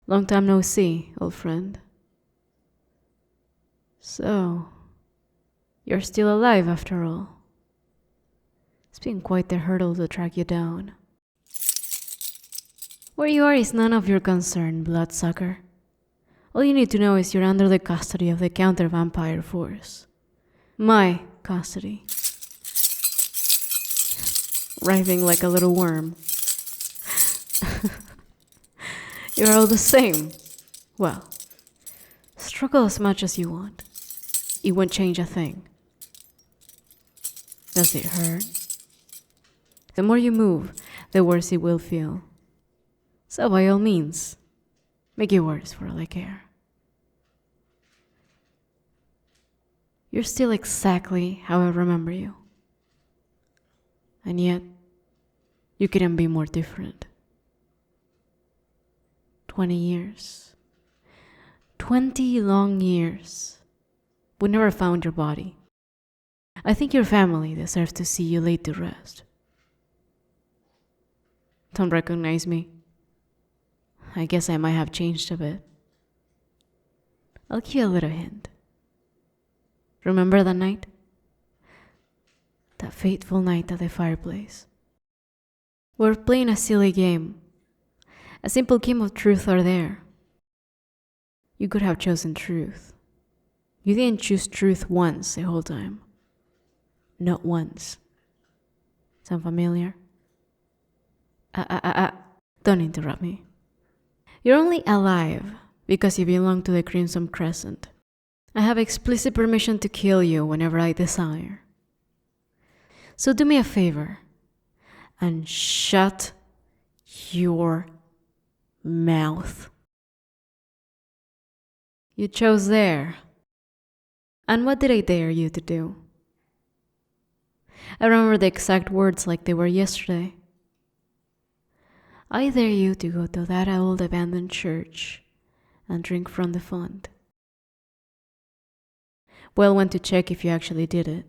Long time no see, old friend. So, you're still alive after all. It's been quite the hurdle to track you down. Where you are is none of your concern, bloodsucker. All you need to know is you're under the custody of the counter-vampire force. My custody. Writhing like a little worm. You're all the same. Well, struggle as much as you want. It won't change a thing. Does it hurt? The more you move, the worse it will feel. So by all means, make it worse for all I care. You're still exactly how I remember you. And yet, you couldn't be more different. 20 years. 20 long years. We never found your body. I think your family deserves to see you laid to rest. Don't recognize me? I guess I might have changed a bit. I'll give you a little hint. Remember that night? That fateful night at the fireplace. We were playing a silly game. A simple game of truth or dare. You could have chosen truth. You didn't choose truth once the whole time. Not once. Sound familiar? Don't interrupt me. You're only alive because you belong to the Crimson Crescent. I have explicit permission to kill you whenever I desire. So do me a favor and shut your mouth. You chose there. And what did I dare you to do? I remember the exact words like they were yesterday. I dare you to go to that old abandoned church and drink from the font. Well, went to check if you actually did it.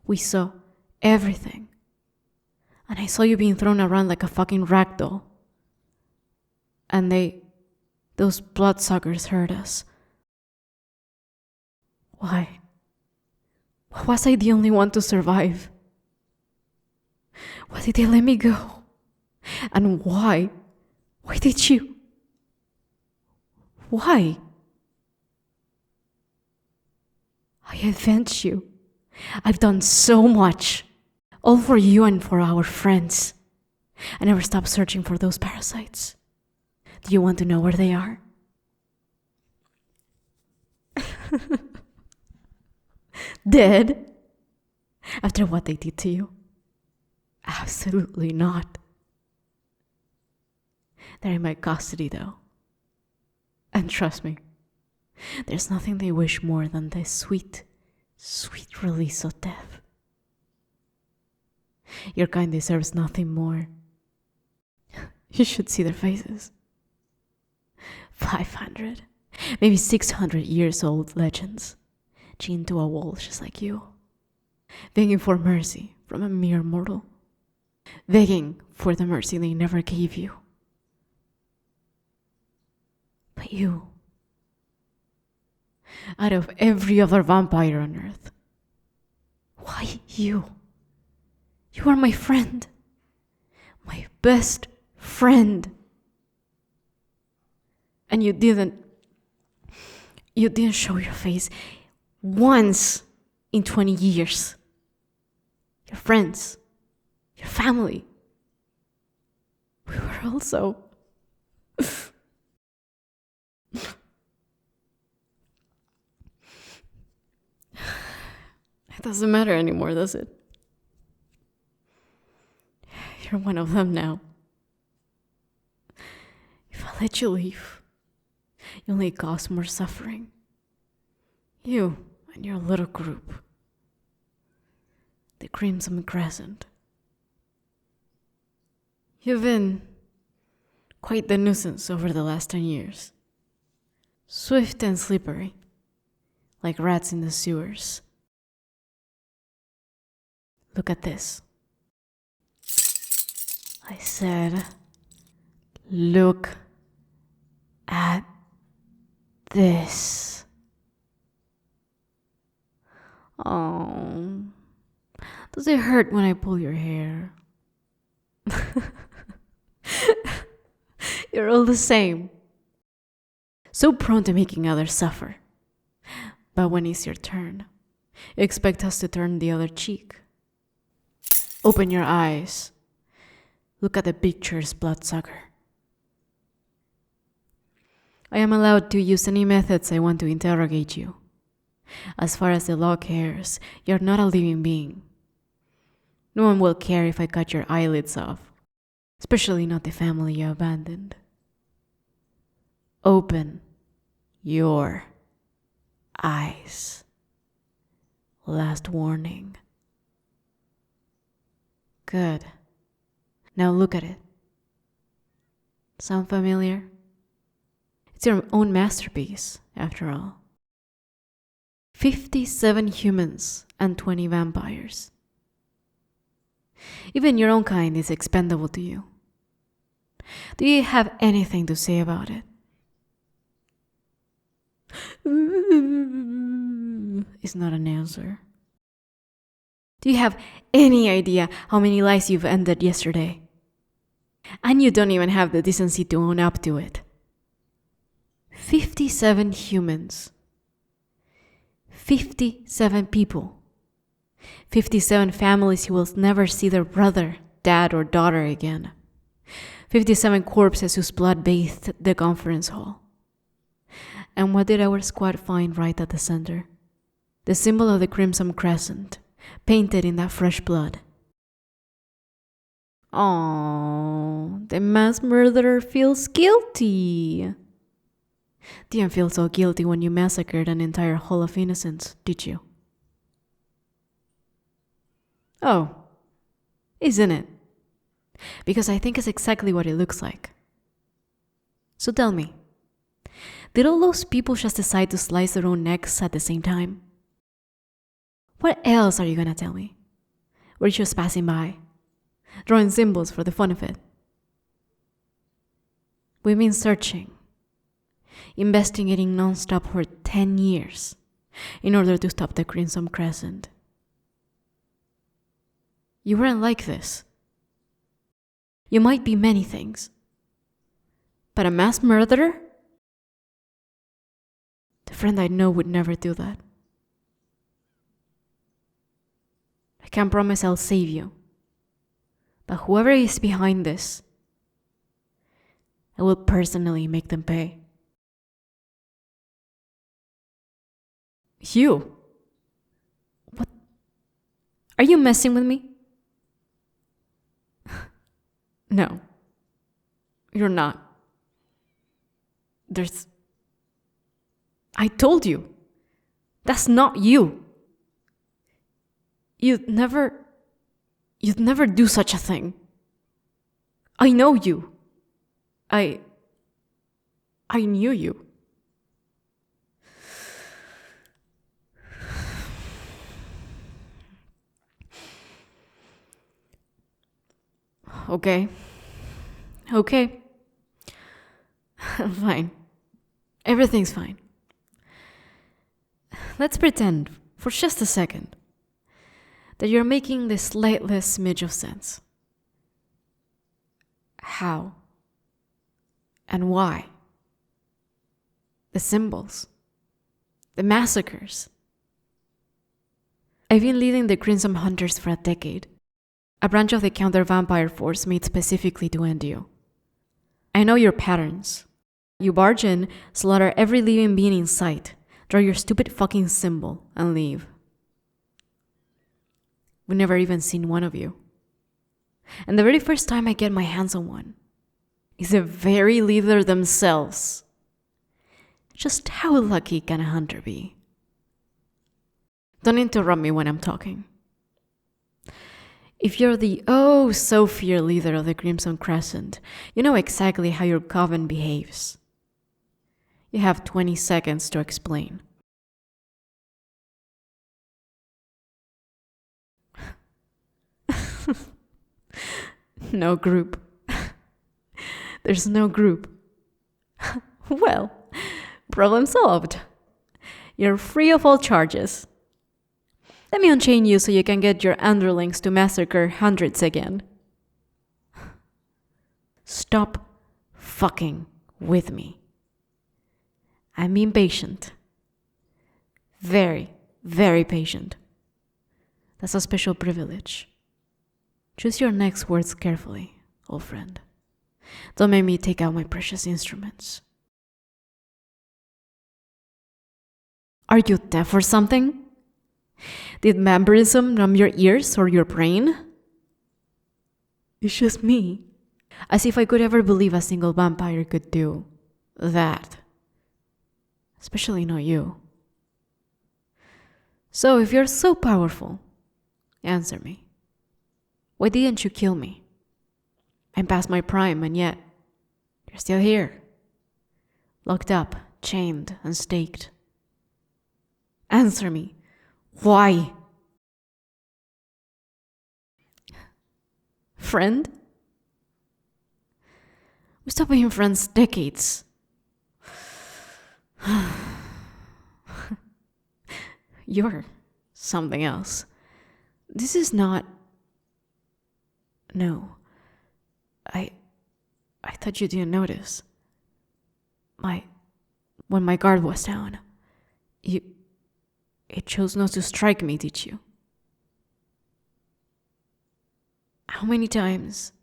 We saw everything. And I saw you being thrown around like a fucking ragdoll. And those bloodsuckers hurt us. Why? Why was I the only one to survive? Why did they let me go? And why? Why did you? Why? I avenged you. I've done so much. All for you and for our friends. I never stopped searching for those parasites. Do you want to know where they are? Dead? After what they did to you? Absolutely not. They're in my custody, though. And trust me, there's nothing they wish more than the sweet, sweet release of death. Your kind deserves nothing more. You should see their faces. 500, maybe 600 years old legends, chained to a wall just like you, begging for mercy from a mere mortal, begging for the mercy they never gave you. But you, out of every other vampire on earth, why you? You are my friend, my best friend. And you didn't show your face once in 20 years. Your friends, your family. We were also... It doesn't matter anymore, does it? You're one of them now. If I let you leave, you only cause more suffering. You and your little group. The Crimson Crescent. You've been quite the nuisance over the last 10 years. Swift and slippery, like rats in the sewers. Look at this. I said, look at this. Oh, does it hurt when I pull your hair? You're all the same. So prone to making others suffer. But when it's your turn, you expect us to turn the other cheek. Open your eyes. Look at the pictures, bloodsucker. I am allowed to use any methods I want to interrogate you. As far as the law cares, you're not a living being. No one will care if I cut your eyelids off, especially not the family you abandoned. Open your eyes. Last warning. Good. Now look at it. Sound familiar? It's your own masterpiece, after all. 57 humans and 20 vampires. Even your own kind is expendable to you. Do you have anything to say about it? It's not an answer. Do you have any idea how many lives you've ended yesterday? And you don't even have the decency to own up to it. 57 humans. 57 people. 57 families who will never see their brother, dad, or daughter again. 57 corpses whose blood bathed the conference hall. And what did our squad find right at the center? The symbol of the Crimson Crescent, painted in that fresh blood. Aww, the mass murderer feels guilty. Didn't feel so guilty when you massacred an entire hall of innocents, did you? Oh, isn't it? Because I think it's exactly what it looks like. So tell me, did all those people just decide to slice their own necks at the same time? What else are you gonna tell me? Were you just passing by, drawing symbols for the fun of it? We've been searching, investigating non-stop for 10 years in order to stop the Crimson Crescent. You weren't like this. You might be many things, but a mass murderer? The friend I know would never do that. I can't promise I'll save you, but whoever is behind this, I will personally make them pay. You? What? Are you messing with me? No, you're not. I told you, that's not you. You'd never do such a thing. I know you. I knew you. Okay. Fine. Everything's fine. Let's pretend, for just a second, that you're making the slightest smidge of sense. How? And why? The symbols. The massacres. I've been leading the Crimson Hunters for a decade. A branch of the counter-vampire force made specifically to end you. I know your patterns. You barge in, slaughter every living being in sight, draw your stupid fucking symbol, and leave. We've never even seen one of you. And the very first time I get my hands on one is the very leader themselves. Just how lucky can a hunter be? Don't interrupt me when I'm talking. If you're the oh-so-feared leader of the Crimson Crescent, you know exactly how your coven behaves. You have 20 seconds to explain. No group. There's no group. Well, problem solved. You're free of all charges. Let me unchain you so you can get your underlings to massacre hundreds again. Stop fucking with me. I'm being patient. Very, very patient. That's a special privilege. Choose your next words carefully, old friend. Don't make me take out my precious instruments. Are you deaf or something? Did vampirism numb your ears or your brain? It's just me. As if I could ever believe a single vampire could do that. Especially not you. So if you're so powerful, answer me. Why didn't you kill me? I'm past my prime and yet you're still here. Locked up, chained, and staked. Answer me. Why? Friend? We stopped being friends decades. You're something else. This is not... No. I thought you didn't notice. When my guard was down, it chose not to strike me, did you? How many times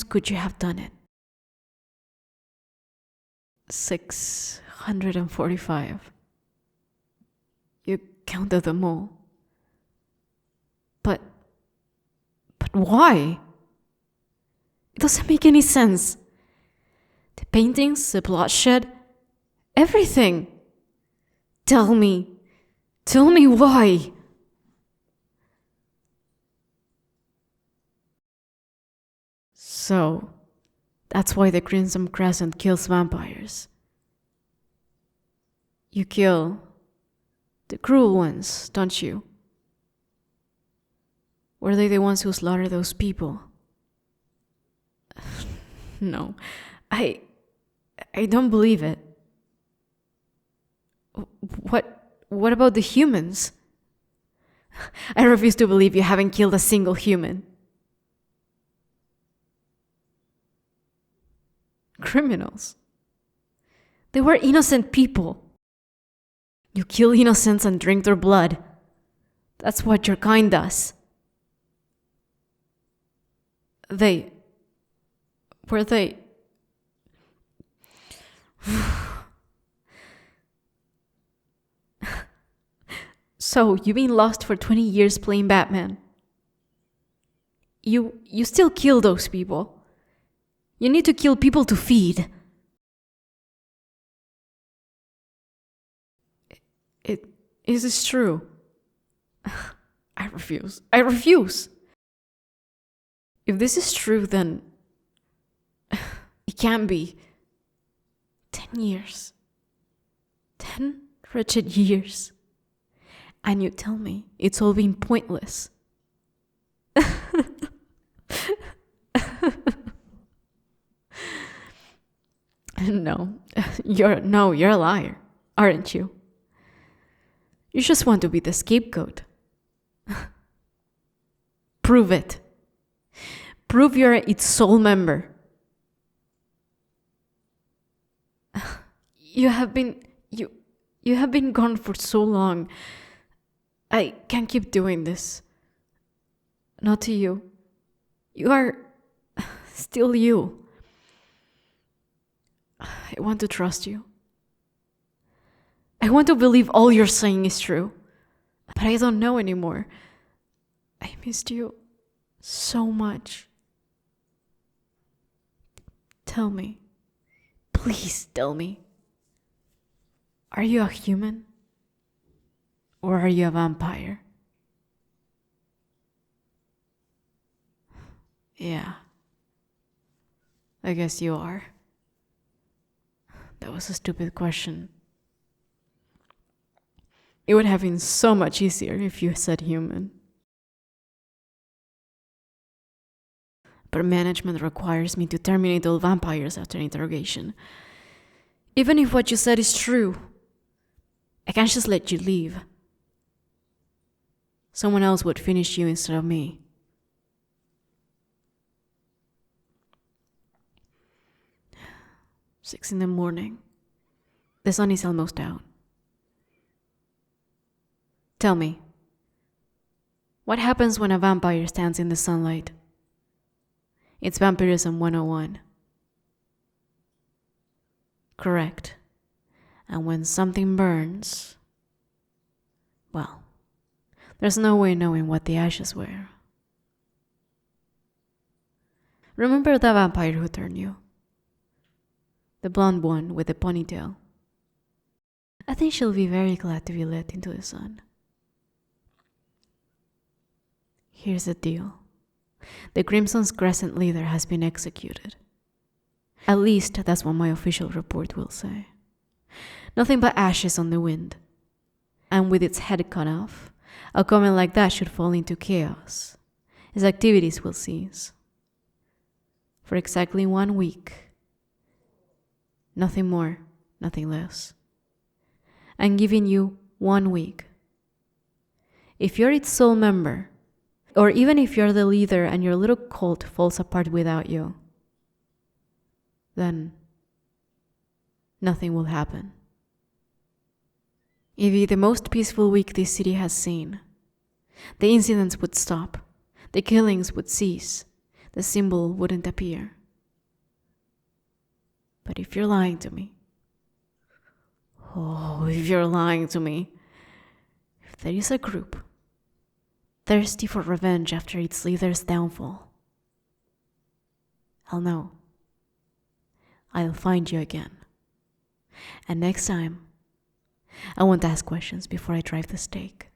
could you have done it? 645. You counted them all. But why? It doesn't make any sense. The paintings, the bloodshed, everything. Tell me why. So, that's why the Crimson Crescent kills vampires. You kill the cruel ones, don't you? Were they the ones who slaughtered those people? No, I don't believe it. What about the humans? I refuse to believe you haven't killed a single human. Criminals. They were innocent people. You kill innocents and drink their blood. That's what your kind does. Were they... So, you've been lost for 20 years playing Batman. You still kill those people. You need to kill people to feed. Is this true? I refuse. If this is true, then it can't be. 10 years. 10 wretched years. And you tell me it's all been pointless. No, you're a liar, aren't you? You just want to be the scapegoat. Prove it. Prove you're its sole member. You have been gone for so long. I can't keep doing this. Not to you. You are still you. I want to trust you. I want to believe all you're saying is true. But I don't know anymore. I missed you so much. Tell me. Please tell me. Are you a human? Or are you a vampire? Yeah. I guess you are. That was a stupid question. It would have been so much easier if you said human. but management requires me to terminate all vampires after interrogation. Even if what you said is true, I can't just let you leave. Someone else would finish you instead of me. Six in the morning. The sun is almost out. Tell me, what happens when a vampire stands in the sunlight? It's Vampirism 101. Correct. And when something burns, well, there's no way knowing what the ashes were. Remember the vampire who turned you? The blonde one with the ponytail. I think she'll be very glad to be let into the sun. Here's the deal. The Crimson Crescent leader has been executed. At least that's what my official report will say. Nothing but ashes on the wind. And with its head cut off, a coven like that should fall into chaos. His activities will cease. For exactly 1 week. Nothing more, nothing less. I'm giving you 1 week. If you're its sole member, or even if you're the leader and your little cult falls apart without you, then nothing will happen. It'd be the most peaceful week this city has seen. The incidents would stop. The killings would cease. The symbol wouldn't appear. But if you're lying to me, if you're lying to me, if there is a group thirsty for revenge after its leader's downfall, I'll know. I'll find you again. And next time, I won't ask questions before I drive the stake.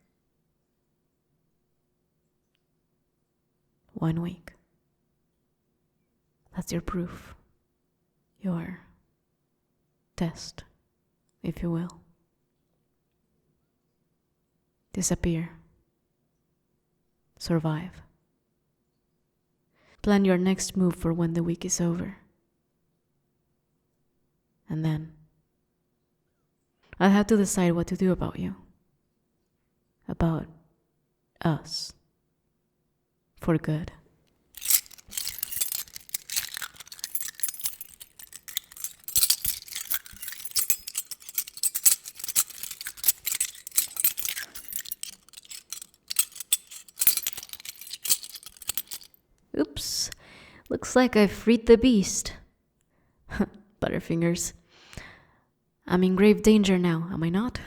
1 week. That's your proof. Your test, if you will. Disappear. Survive. Plan your next move for when the week is over. And then, I'll have to decide what to do about you. About us. For good. Oops, looks like I freed the beast. Butterfingers. I'm in grave danger now, am I not?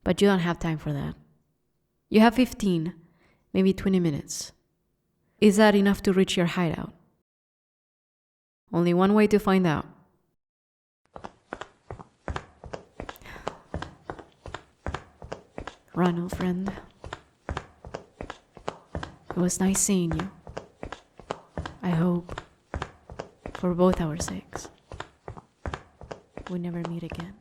But you don't have time for that. You have 15, maybe 20 minutes. Is that enough to reach your hideout? Only one way to find out. Run, old friend. It was nice seeing you. I hope, for both our sakes, we never meet again.